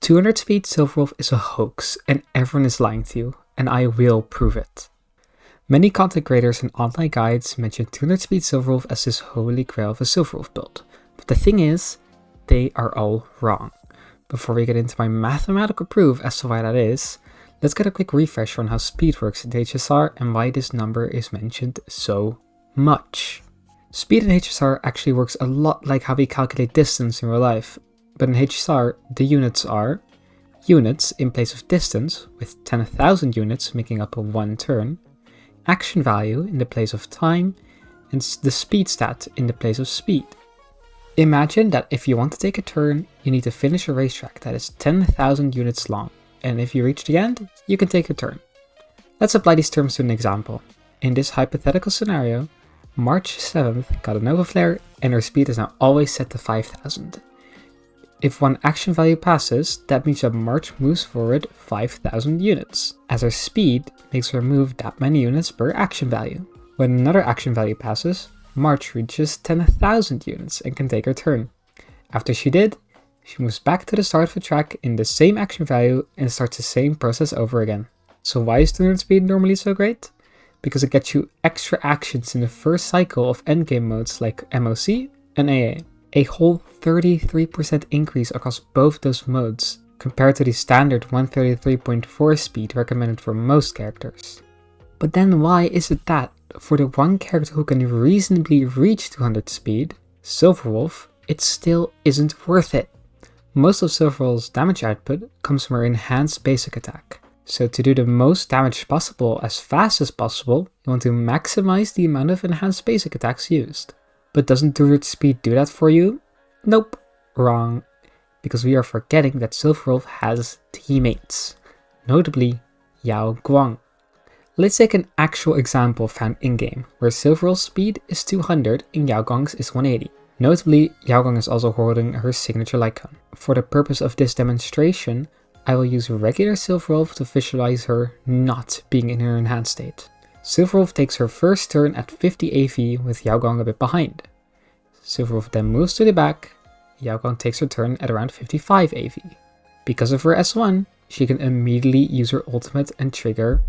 200 speed Silver Wolf is a hoax and everyone is lying to you, and I will prove it. Many content creators and online guides mention 200 speed Silver Wolf as this holy grail of a Silver Wolf build, but the thing is, they are all wrong. Before we get into my mathematical proof as to why that is, let's get a quick refresher on how speed works in HSR and why this number is mentioned so much. Speed in HSR actually works a lot like how we calculate distance in real life, but in HSR the units are units in place of distance with 10,000 units making up a 1 turn, action value in the place of time, and the speed stat in the place of speed. Imagine that if you want to take a turn, you need to finish a racetrack that is 10,000 units long, and if you reach the end, you can take a turn. Let's apply these terms to an example. In this hypothetical scenario, March 7th got a Nova Flare and her speed is now always set to 5,000. If one action value passes, that means that March moves forward 5,000 units, as her speed makes her move that many units per action value. When another action value passes, March reaches 10,000 units and can take her turn. After she did, she moves back to the start of the track in the same action value and starts the same process over again. So why is 200 speed normally so great? Because it gets you extra actions in the first cycle of endgame modes like MOC and AA. A whole 33% increase across both those modes compared to the standard 133.4 speed recommended for most characters. But then why is it that for the one character who can reasonably reach 200 speed, Silver Wolf, it still isn't worth it? Most of Silver Wolf's damage output comes from her enhanced basic attack. So to do the most damage possible as fast as possible, you want to maximize the amount of enhanced basic attacks used. But doesn't 200 speed do that for you? Nope, wrong. Because we are forgetting that Silver Wolf has teammates, notably Yao Guang. Let's take an actual example found in-game, where Silver Wolf's speed is 200 and Yao Guang's is 180. Notably, Yao Guang is also holding her signature Lycon. For the purpose of this demonstration, I will use regular Silver Wolf to visualize her not being in her enhanced state. Silver Wolf takes her first turn at 50 AV with Yao Guang a bit behind. Silver Wolf then moves to the back, Yao Guang takes her turn at around 55 AV. Because of her S1, she can immediately use her ultimate and trigger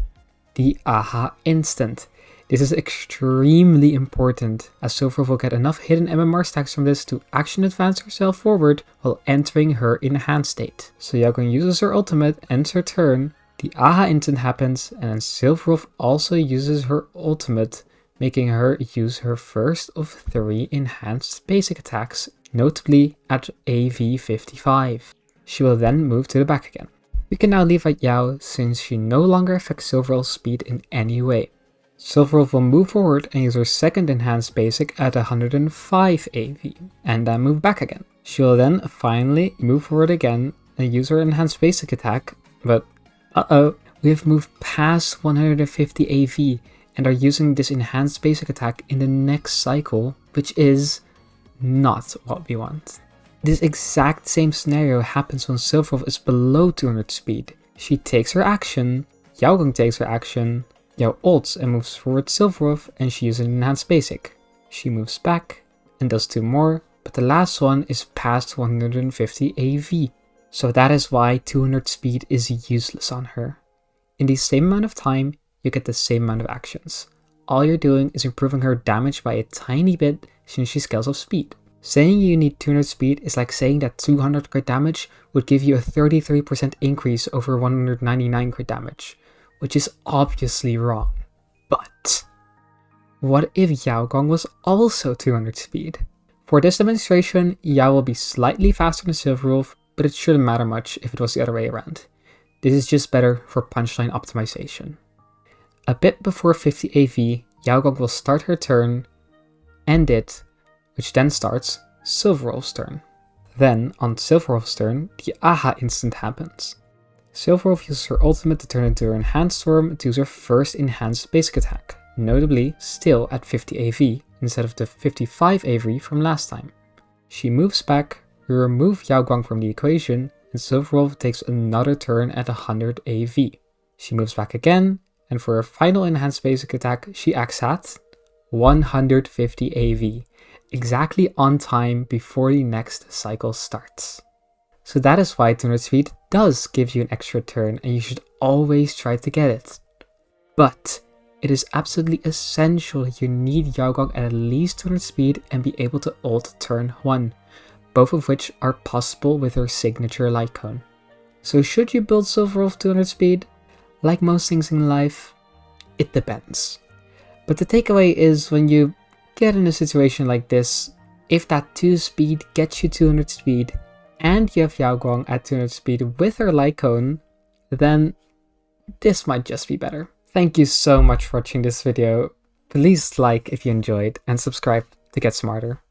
the AHA instant. This is extremely important, as Silver Wolf will get enough hidden MMR stacks from this to action advance herself forward while entering her enhanced state. So Yao Guang uses her ultimate, ends her turn, the AHA instant happens, and then Silver Wolf also uses her ultimate, making her use her first of 3 enhanced basic attacks, notably at AV 55. She will then move to the back again. We can now leave out Yao since she no longer affects Silver Wolf's speed in any way. Silver Wolf will move forward and use her second enhanced basic at 105 AV, and then move back again. She will then finally move forward again and use her enhanced basic attack, but we have moved past 150 AV and are using this enhanced basic attack in the next cycle, which is not what we want. This exact same scenario happens when Silver Wolf is below 200 speed. She takes her action, Yao Guang takes her action, Yao ults and moves forward Silver Wolf, and she uses an enhanced basic. She moves back and does 2 more, but the last one is past 150 AV. So that is why 200 speed is useless on her. In the same amount of time, you get the same amount of actions. All you're doing is improving her damage by a tiny bit since she scales up speed. Saying you need 200 speed is like saying that 200 crit damage would give you a 33% increase over 199 crit damage, which is obviously wrong. But what if Yao Guang was also 200 speed? For this demonstration, Yao will be slightly faster than Silver Wolf, but it shouldn't matter much if it was the other way around. This is just better for punchline optimization. A bit before 50 AV, Yao Guang will start her turn, end it, which then starts Silver Wolf's turn. Then, on Silver Wolf's turn, the AHA instant happens. Silver Wolf uses her ultimate to turn into her enhanced storm to use her first enhanced basic attack, notably still at 50 AV instead of the 55 AV from last time. She moves back, we remove Yao Guang from the equation, and Silver Wolf takes another turn at 100 AV. She moves back again, and for her final enhanced basic attack, she acts at 150 AV, exactly on time before the next cycle starts. So that is why 200 speed does give you an extra turn, and you should always try to get it. But it is absolutely essential you need Yaogong at least 200 speed and be able to ult turn 1, both of which are possible with her signature light cone. So should you build Silver Wolf 200 speed? Like most things in life, it depends. But the takeaway is, when you get in a situation like this, if that 2 speed gets you 200 speed and you have Yaogong at 200 speed with her light cone, then this might just be better. Thank you so much for watching this video. Please like if you enjoyed and subscribe to get smarter.